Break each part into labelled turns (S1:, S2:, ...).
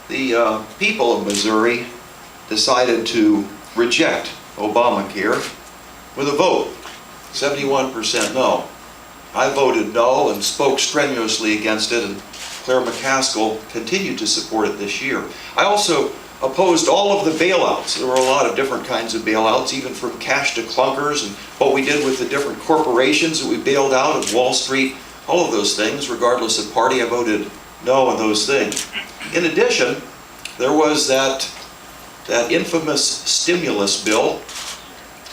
S1: the people of Missouri decided to reject Obamacare with a vote, 71% no. I voted no and spoke strenuously against it, and Claire McCaskill continued to support it this year. I also opposed all of the bailouts. There were a lot of different kinds of bailouts, even from cash to clunkers, and what we did with the different corporations that we bailed out of Wall Street, all of those things, regardless of party. I voted no on those things. In addition, there was that infamous stimulus bill,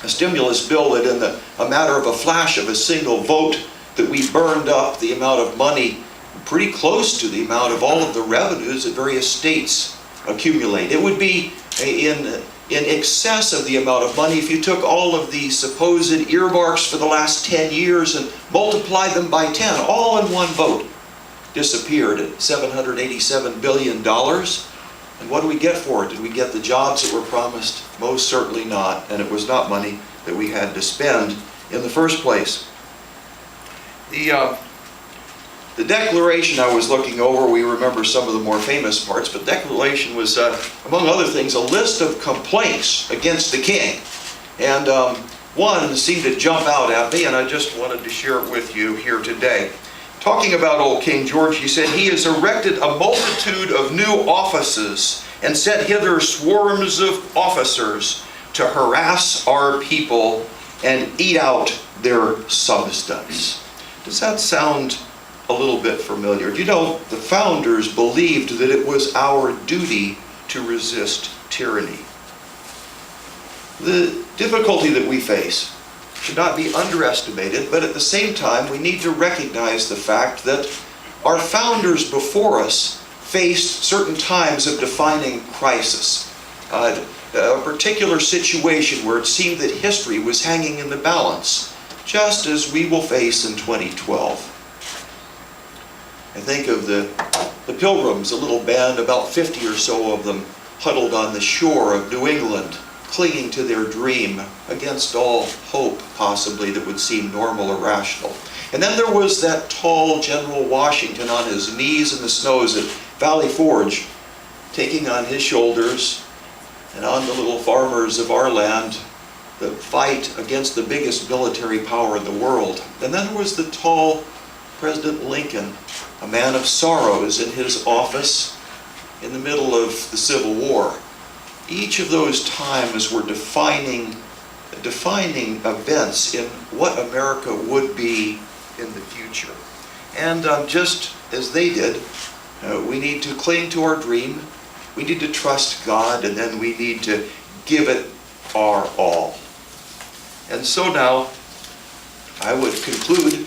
S1: a stimulus bill that in a matter of a flash of a single vote, that we burned up the amount of money pretty close to the amount of all of the revenues that various states accumulate. It would be in excess of the amount of money if you took all of the supposed earmarks for the last 10 years and multiplied them by 10, all in one vote. Disappeared at $787 billion. And what do we get for it? Did we get the jobs that were promised? Most certainly not. And it was not money that we had to spend in the first place. The Declaration I was looking over, we remember some of the more famous parts, but the Declaration was, among other things, a list of complaints against the king. And one seemed to jump out at me, and I just wanted to share it with you here today. Talking about old King George, he said, "He has erected a multitude of new offices and sent hither swarms of officers to harass our people and eat out their substance." Does that sound a little bit familiar? You know, the founders believed that it was our duty to resist tyranny. The difficulty that we face should not be underestimated, but at the same time, we need to recognize the fact that our founders before us faced certain times of defining crisis. A particular situation where it seemed that history was hanging in the balance, just as we will face in 2012. I think of the Pilgrims, a little band, about 50 or so of them, huddled on the shore of New England, clinging to their dream against all hope, possibly, that would seem normal or rational. And then there was that tall General Washington on his knees in the snows at Valley Forge, taking on his shoulders and on the little farmers of our land the fight against the biggest military power in the world. And then there was the tall President Lincoln, a man of sorrows, in his office in the middle of the Civil War. Each of those times were defining events in what America would be in the future. And just as they did, we need to cling to our dream, we need to trust God, and then we need to give it our all. And so now, I would conclude,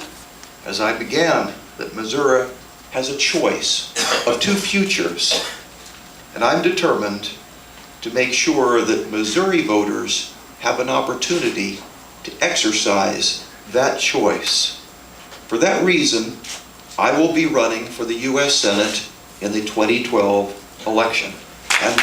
S1: as I began, that Missouri has a choice of two futures. And I'm determined to make sure that Missouri voters have an opportunity to exercise that choice. For that reason, I will be running for the U.S. Senate in the 2012 election. And